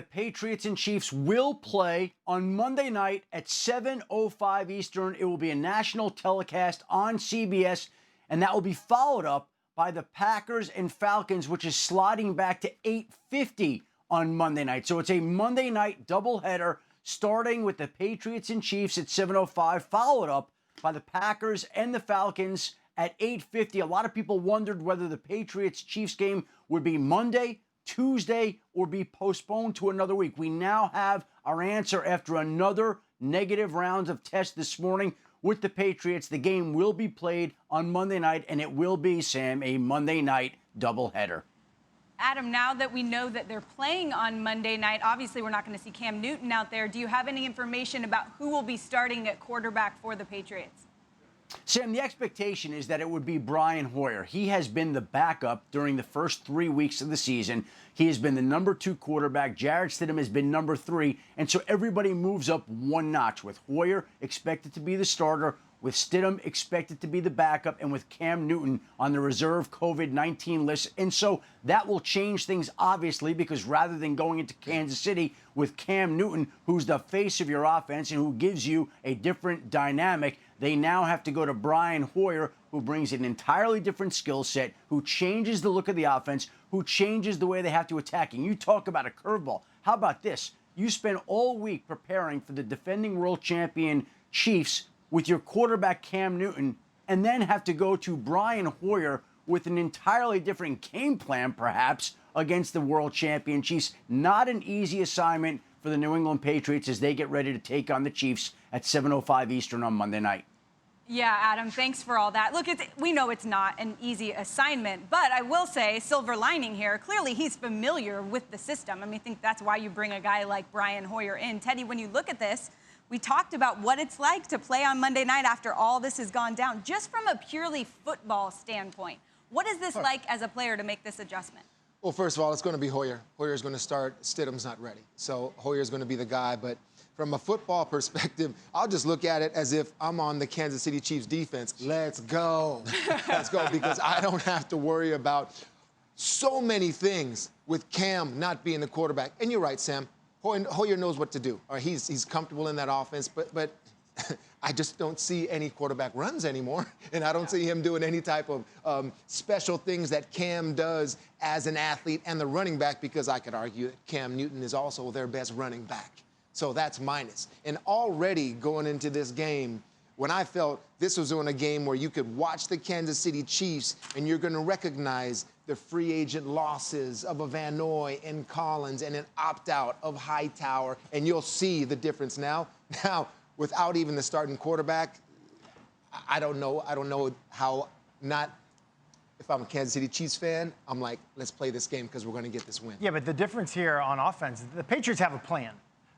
The Patriots and Chiefs will play on Monday night at 7:05 Eastern. It will be a national telecast on CBS, and that will be followed up by the Packers and Falcons, which is sliding back to 8:50 on Monday night. So it's a Monday night doubleheader starting with the Patriots and Chiefs at 7:05, followed up by the Packers and the Falcons at 8:50. A lot of people wondered whether the Patriots-Chiefs game would be Monday, Tuesday, or be postponed to another week. We now have our answer after another negative round of tests this morning with the Patriots. The game will be played on Monday night, and it will be, Sam, a Monday night doubleheader. Adam, now that we know that they're playing on Monday night, obviously we're not going to see Cam Newton out there. Do you have any information about who will be starting at quarterback for the Patriots? Sam, the expectation is that it would be Brian Hoyer. He has been the backup during the first 3 weeks of the season. He has been the number 2 quarterback. Jarrett Stidham has been number 3. And so everybody moves up one notch, with Hoyer expected to be the starter, with Stidham expected to be the backup, and with Cam Newton on the reserve COVID-19 list. And so that will change things, obviously, because rather than going into Kansas City with Cam Newton, who's the face of your offense and who gives you a different dynamic, they now have to go to Brian Hoyer, who brings an entirely different skill set, who changes the look of the offense, who changes the way they have to attack. And you talk about a curveball. How about this? You spend all week preparing for the defending world champion Chiefs with your quarterback Cam Newton, and then have to go to Brian Hoyer with an entirely different game plan, perhaps, against the world champion Chiefs. Not an easy assignment for the New England Patriots as they get ready to take on the Chiefs at 7:05 Eastern on Monday night. Yeah, Adam, thanks for all that. Look, we know it's not an easy assignment, but I will say, silver lining here, clearly he's familiar with the system. I mean, I think that's why you bring a guy like Brian Hoyer in. Teddy, when you look at this, we talked about what it's like to play on Monday night after all this has gone down. Just from a purely football standpoint, what is this like as a player to make this adjustment? Well, first of all, it's going to be Hoyer. Hoyer's going to start. Stidham's not ready. So Hoyer's going to be the guy. But from a football perspective, I'll just look at it as if I'm on the Kansas City Chiefs defense. Let's go. Let's go, because I don't have to worry about so many things with Cam not being the quarterback. And you're right, Sam. Hoyer knows what to do. He's comfortable in that offense, but I just don't see any quarterback runs anymore, and I don't see him doing any type of special things that Cam does as an athlete and the running back, because I could argue that Cam Newton is also their best running back. So that's minus. And already going into this game, when I felt this was on a game where you could watch the Kansas City Chiefs and you're going to recognize the free agent losses of a Van Noy and Collins and an opt-out of Hightower, and you'll see the difference now. Now, without even the starting quarterback, I don't know how not. If I'm a Kansas City Chiefs fan, I'm like, let's play this game because we're going to get this win. Yeah, but the difference here on offense, the Patriots have a plan.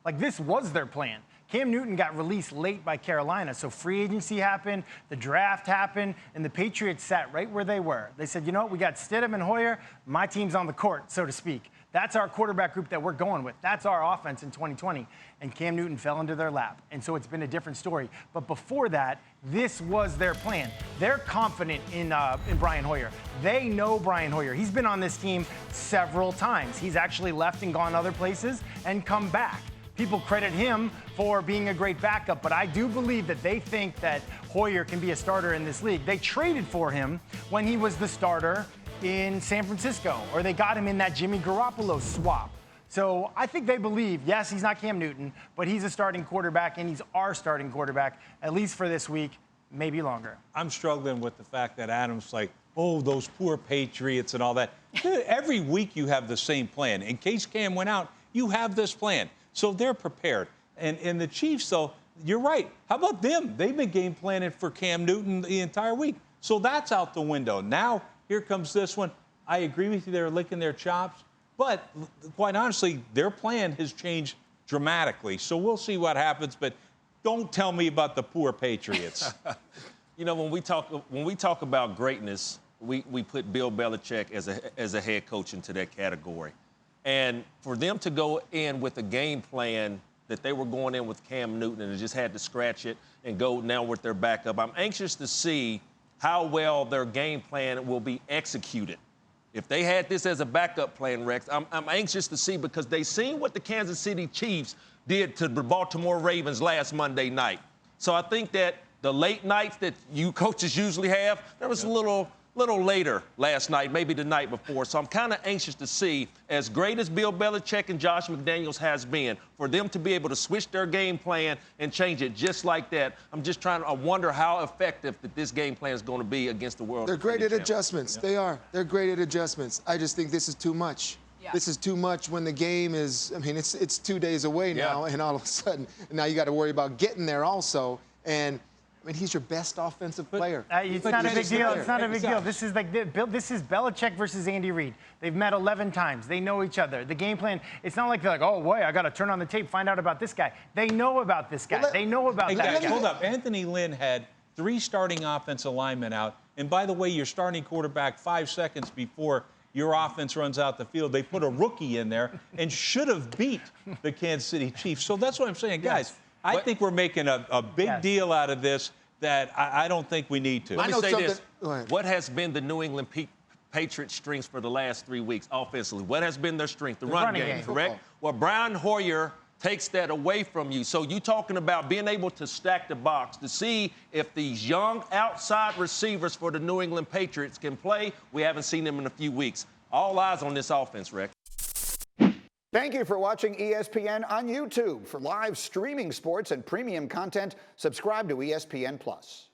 Like, this was their plan. Cam Newton got released late by Carolina, so free agency happened, the draft happened, and the Patriots sat right where they were. They said, you know what, we got Stidham and Hoyer, my team's on the court, so to speak. That's our quarterback group that we're going with. That's our offense in 2020. And Cam Newton fell into their lap, and so it's been a different story. But before that, this was their plan. They're confident in Brian Hoyer. They know Brian Hoyer. He's been on this team several times. He's actually left and gone other places and come back. People credit him for being a great backup, but I do believe that they think that Hoyer can be a starter in this league. They traded for him when he was the starter in San Francisco, or they got him in that Jimmy Garoppolo swap. So I think they believe, yes, he's not Cam Newton, but he's a starting quarterback, and he's our starting quarterback, at least for this week, maybe longer. I'm struggling with the fact that Adam's like, oh, those poor Patriots and all that. Every week you have the same plan. In case Cam went out, you have this plan. So they're prepared. And the Chiefs, though, you're right. How about them? They've been game planning for Cam Newton the entire week. So that's out the window. Now, here comes this one. I agree with you. They're licking their chops. But quite honestly, their plan has changed dramatically. So we'll see what happens. But don't tell me about the poor Patriots. You know, when we talk about greatness, we put Bill Belichick as a head coach into that category. And for them to go in with a game plan that they were going in with Cam Newton and just had to scratch it and go now with their backup, I'm anxious to see how well their game plan will be executed. If they had this as a backup plan, Rex, I'm anxious to see because they seen what the Kansas City Chiefs did to the Baltimore Ravens last Monday night. So I think that the late nights that you coaches usually have, there was a little later last night, maybe the night before. So I'm kind of anxious to see, as great as Bill Belichick and Josh McDaniels has been, for them to be able to switch their game plan and change it just like that. I wonder how effective that this game plan is going to be against the world. They're great at adjustments. They are. They're great at adjustments. I just think this is too much. Yeah. This is too much when the game is, I mean, it's 2 days away now, and all of a sudden, now you got to worry about getting there also. And I mean, he's your best offensive player. It's not a big deal. It's not a big deal. This is this is Belichick versus Andy Reid. They've met 11 times. They know each other. The game plan. It's not like they're like, oh boy, I got to turn on the tape, find out about this guy. They know about this guy. They know about Hey, that guys, guy. hold up. Anthony Lynn had 3 starting offensive linemen out. And by the way, your starting quarterback 5 seconds before your offense runs out the field, they put a rookie in there and should have beat the Kansas City Chiefs. So that's what I'm saying, guys. I think we're making a big deal out of this that I don't think we need to. Let me know say something- this. Go ahead. What has been the New England Patriots' strengths for the last 3 weeks offensively? What has been their strength? The run running game, game. correct? Well, Brian Hoyer takes that away from you. So you talking about being able to stack the box to see if these young outside receivers for the New England Patriots can play. We haven't seen them in a few weeks. All eyes on this offense, Rick. Thank you for watching ESPN on YouTube. For live streaming sports and premium content, subscribe to ESPN+.